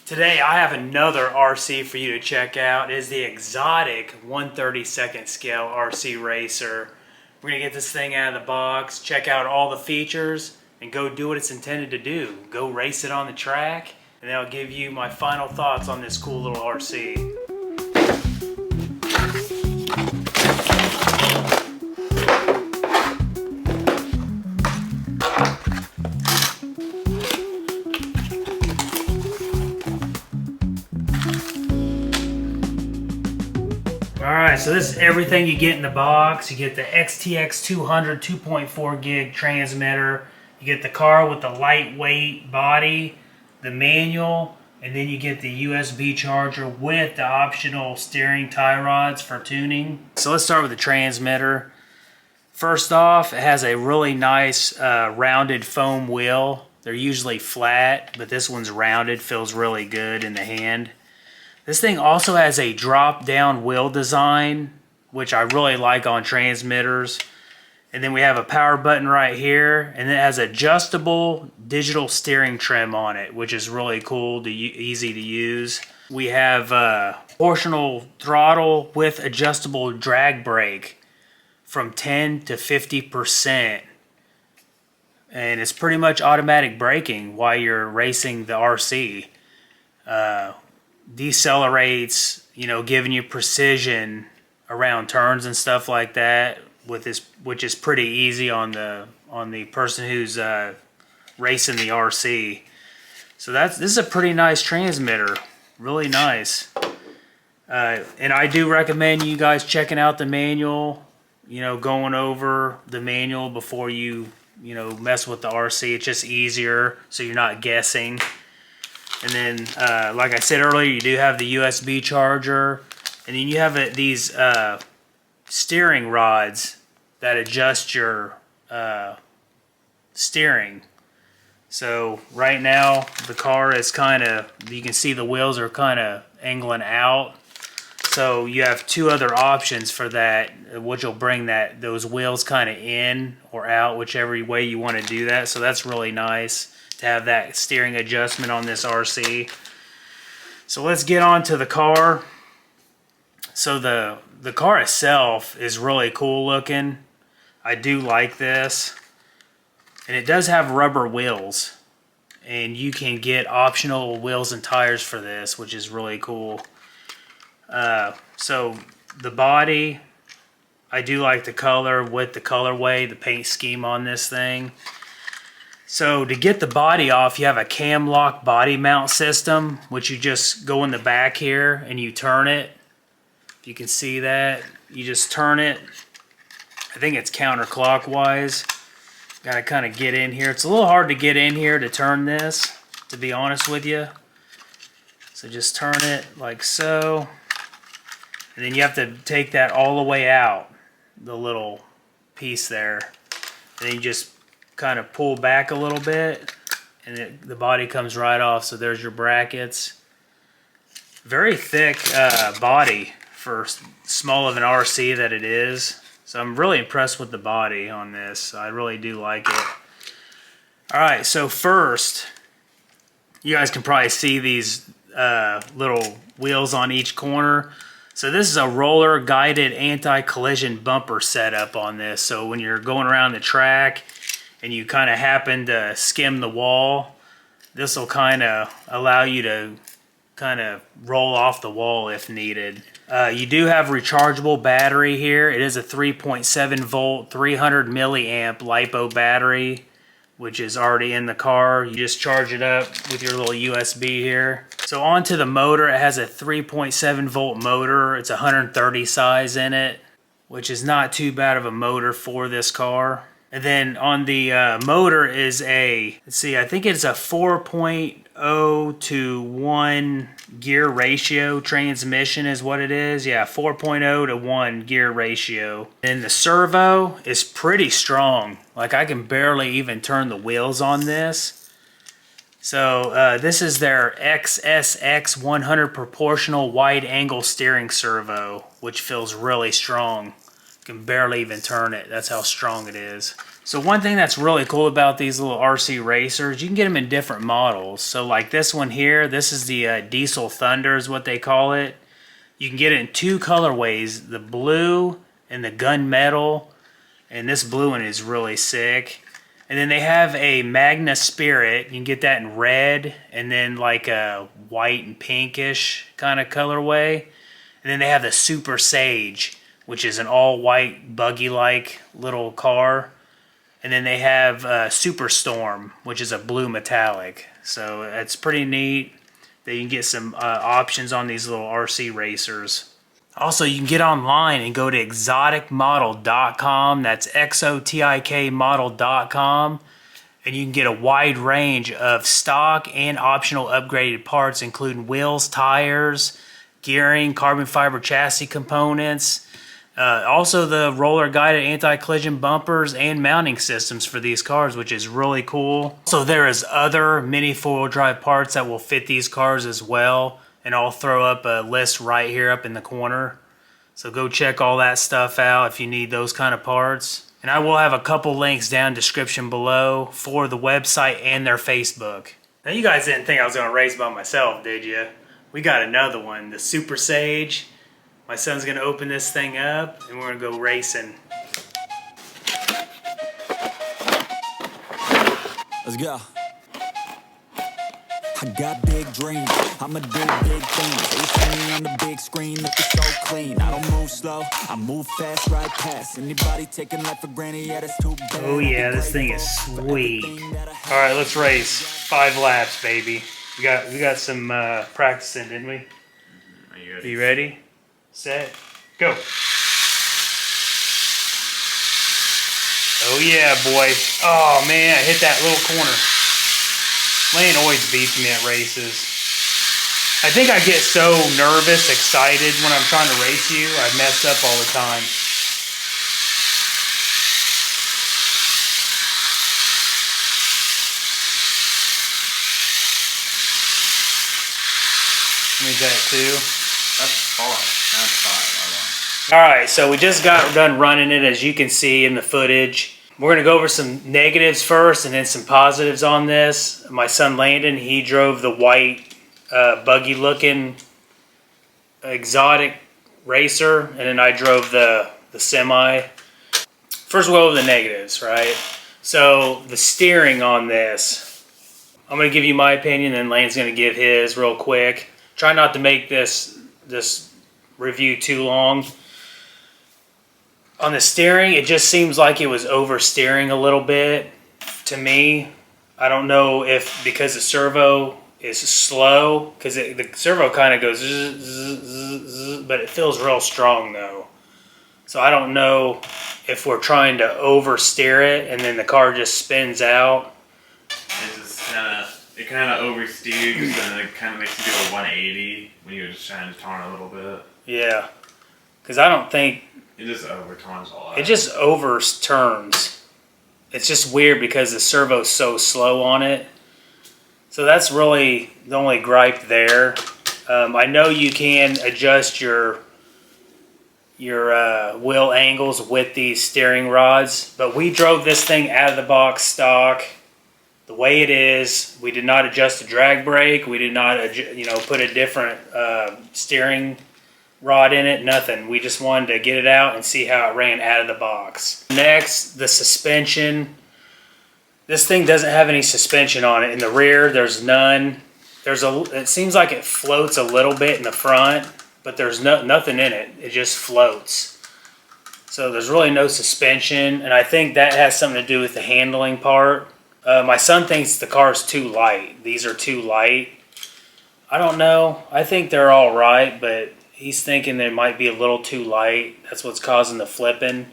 Today I have another RC for you to check out. It is the Exotic 1/32 scale RC Racer. We're going to get this thing out of the box, check out all the features, and go do what it's intended to do. Go race it on the track, and then I'll give you my final thoughts on this cool little RC. Alright, so this is everything you get in the box. You get the XTX 200 2.4 gig transmitter. You get the car with the lightweight body, the manual, and then you get the USB charger with the optional steering tie rods for tuning. So let's start with the transmitter. First off, it has a really nice rounded foam wheel. They're usually flat, but this one's rounded, feels really good in the hand. This thing also has a drop-down wheel design, which I really like on transmitters. And then we have a power button right here, and it has adjustable digital steering trim on it, which is really cool, easy to use. We have proportional throttle with adjustable drag brake from 10 to 50%. And it's pretty much automatic braking while you're racing the RC. Decelerates, giving you precision around turns and stuff like that, with this, which is pretty easy on the person who's racing the RC. So this is a pretty nice transmitter, really nice. And I do recommend you guys checking out the manual, going over the manual before you mess with the RC. It's just easier, so you're not guessing. And then, like I said earlier, you do have the USB charger. And then you have these steering rods that adjust your steering. So right now, the car is you can see the wheels are kind of angling out. So you have two other options for that, which will bring those wheels kind of in or out, whichever way you want to do that. So that's really nice to have that steering adjustment on this RC. So let's get on to the car. So the car itself is really cool looking. I do like this. And it does have rubber wheels. And you can get optional wheels and tires for this, which is really cool. So the body, I do like the color with the colorway, the paint scheme on this thing. So to get the body off, you have a cam lock body mount system, which you just go in the back here and you turn it. If you can see that, you just turn it. I think it's counterclockwise. Got to kind of get in here. It's a little hard to get in here to turn this, to be honest with you. So just turn it like so. And then you have to take that all the way out, the little piece there. And then you just kind of pull back a little bit, and the body comes right off. So there's your brackets. Very thick body for small of an RC that it is. So I'm really impressed with the body on this. I really do like it. Alright, so first, you guys can probably see these little wheels on each corner. So this is a roller guided anti-collision bumper setup on this. So when you're going around the track and you kind of happen to skim the wall, this will kind of allow you to kind of roll off the wall if needed. You do have rechargeable battery here. It is a 3.7 volt, 300 milliamp LiPo battery, which is already in the car. You just charge it up with your little USB here. So onto the motor, it has a 3.7 volt motor. It's 130 size in it, which is not too bad of a motor for this car. And then on the motor is I think it's a 4.0 to 1 gear ratio transmission is what it is. Yeah, 4.0 to 1 gear ratio. And the servo is pretty strong. Like, I can barely even turn the wheels on this. So this is their XSX 100 proportional wide angle steering servo, which feels really strong. Can barely even turn it. That's how strong it is. So one thing that's really cool about these little RC racers, you can get them in different models. So like this one here, this is the Diesel Thunder is what they call it. You can get it in two colorways, the blue and the gunmetal. And this blue one is really sick. And then they have a Magna Spirit. You can get that in red and then like a white and pinkish kind of colorway. And then they have the Super Sage, which is an all-white buggy-like little car. And then they have Super Storm, which is a blue metallic. So it's pretty neat that you can get some options on these little RC racers. Also, you can get online and go to exoticmodel.com. That's XOTIK model.com. And you can get a wide range of stock and optional upgraded parts, including wheels, tires, gearing, carbon fiber chassis components. Also the roller guided anti-collision bumpers and mounting systems for these cars, which is really cool. So there is other mini four-wheel drive parts that will fit these cars as well, and I'll throw up a list right here up in the corner. So go check all that stuff out if you need those kind of parts. And I will have a couple links down in the description below for the website and their Facebook. Now you guys didn't think I was going to race by myself, did you? We got another one, the Super Sage. My son's going to open this thing up, and we're going to go racing. Let's go. I got big dreams, I'ma do big things. They see me on the big screen, looking so clean. I don't move slow, I move fast, right past anybody taking life for granted, yeah, that's too bad. Oh yeah, this thing is sweet. Alright, let's race. 5 laps, baby. We got some practicing, didn't we? Are you ready? Set, go. Oh yeah, boy. Oh man, I hit that little corner. Lane always beats me at races. I think I get so nervous, excited when I'm trying to race you, I mess up all the time. Let me that too. That's 4. That's 5. Alright, so we just got done running it, as you can see in the footage. We're going to go over some negatives first and then some positives on this. My son Landon, he drove the white buggy looking exotic racer, and then I drove the semi. First we'll go over the negatives, right? So the steering on this, I'm going to give you my opinion, and Lane's going to give his real quick. Try not to make this review too long. On the steering, it just seems like it was oversteering a little bit to me. I don't know if because the servo is slow, because the servo kind of goes zzz, zzz, zzz, but it feels real strong though. So I don't know if we're trying to oversteer it and then the car just spins out. It kind of oversteers and then it kind of makes you do a 180 when you're just trying to turn a little bit. Yeah, because I don't think it just overturns a lot. It just overturns. It's just weird because the servo's so slow on it. So that's really the only gripe there. I know you can adjust your wheel angles with these steering rods, but we drove this thing out of the box stock the way it is. We did not adjust the drag brake. We did not put a different steering rod in it, nothing. We just wanted to get it out and see how it ran out of the box. Next, the suspension. This thing doesn't have any suspension on it. In the rear, there's none. It seems like it floats a little bit in the front, but there's nothing in it. It just floats. So there's really no suspension, and I think that has something to do with the handling part. My son thinks the car's too light. These are too light. I don't know. I think they're all right, but he's thinking they might be a little too light. That's what's causing the flipping.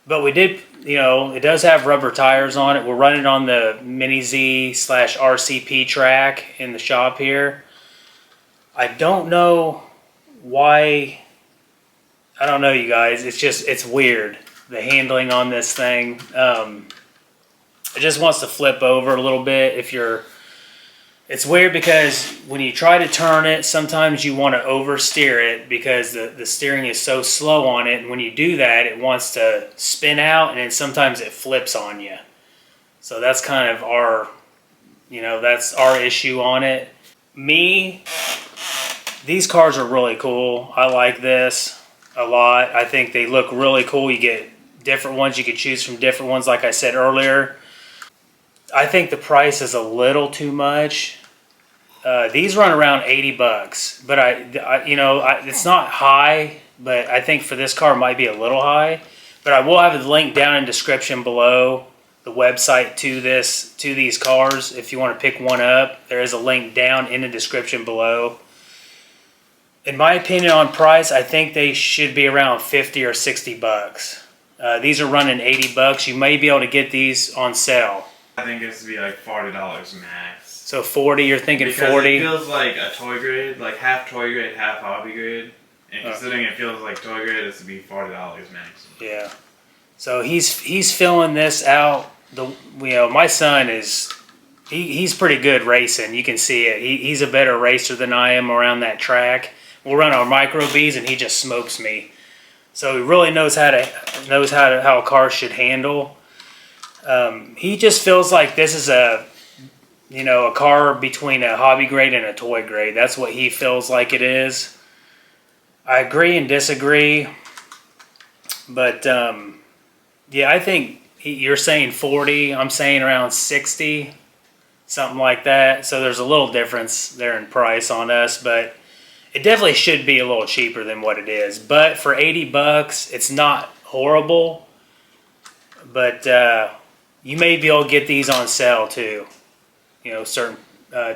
But we did, it does have rubber tires on it. We're running on the Mini Z/RCP track in the shop here. I don't know why. I don't know, you guys. It's weird. The handling on this thing. It just wants to flip over a little bit if you're It's weird because when you try to turn it, sometimes you want to oversteer it because the steering is so slow on it. And when you do that, it wants to spin out and then sometimes it flips on you. So that's kind of our, that's our issue on it. These cars are really cool. I like this a lot. I think they look really cool. You get different ones. You can choose from different ones, like I said earlier. I think the price is a little too much. These run around $80, but it's not high, but I think for this car it might be a little high. But I will have the link down in description below, the website to these cars. If you want to pick one up, there is a link down in the description below. In my opinion on price, I think they should be around $50 or $60. These are running $80. You may be able to get these on sale. I think it's to be like $40 max. So 40, you're thinking because 40? It feels like a toy grade, like half toy grade, half hobby grade. And considering it feels like toy grade, it's to be $40 max. Yeah. So he's filling this out. My son is he's pretty good racing. You can see it. He's a better racer than I am around that track. We'll run our micro Bs and he just smokes me. So he really knows how a car should handle. He just feels like this is a car between a hobby grade and a toy grade. That's what he feels like it is. I agree and disagree, but I think you're saying 40. I'm saying around 60, something like that. So there's a little difference there in price on us, but it definitely should be a little cheaper than what it is. But for $80, it's not horrible. But you may be able to get these on sale too. Certain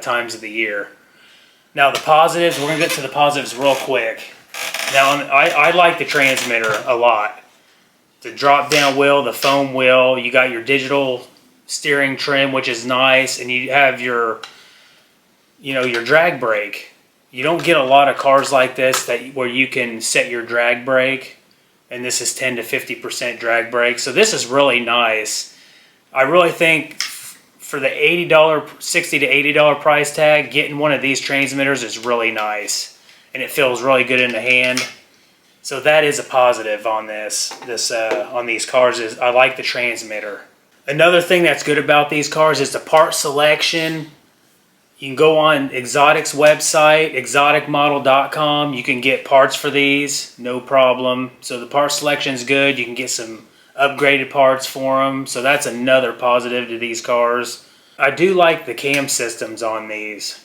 times of the year. Now the positives, we're going to get to the positives real quick. Now I like the transmitter a lot. The drop down wheel, the foam wheel, you got your digital steering trim, which is nice, and you have your drag brake. You don't get a lot of cars like this where you can set your drag brake, and this is 10 to 50% drag brake. So this is really nice. I really think for the $60 to $80 price tag, getting one of these transmitters is really nice, and it feels really good in the hand. So that is a positive on on these cars is I like the transmitter. Another thing that's good about these cars is the part selection. You can go on Exotic's website, exoticmodel.com. You can get parts for these, no problem. So the part selection is good. You can get some upgraded parts for them. So that's another positive to these cars. I do like the cam systems on these.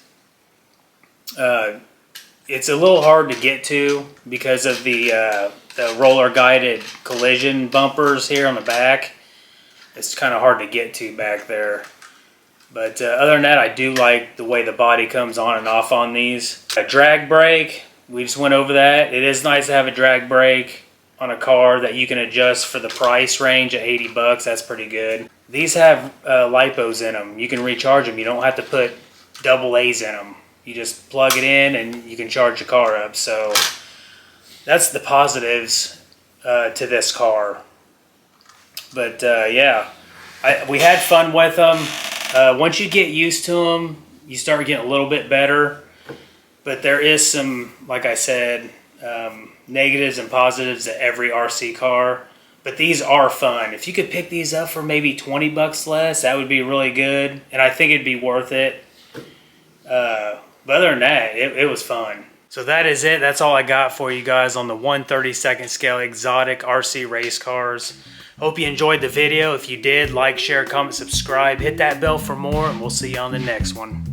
It's a little hard to get to because of the roller guided collision bumpers here on the back. It's kind of hard to get to back there. But other than that, I do like the way the body comes on and off on these. A drag brake, we just went over that. It is nice to have a drag brake on a car that you can adjust for the price range at $80. That's pretty good. These have LiPos in them. You can recharge them. You don't have to put AA's in them. You just plug it in and you can charge the car up. So that's the positives to this car. But we had fun with them. Once you get used to them, you start getting a little bit better. But there is some, like I said, negatives and positives to every RC car. But these are fun. If you could pick these up for maybe $20 less, that would be really good. And I think it'd be worth it. But other than that, it was fun. So that is it. That's all I got for you guys on the 1/32 scale exotic RC race cars. Hope you enjoyed the video. If you did, like, share, comment, subscribe. Hit that bell for more, and we'll see you on the next one.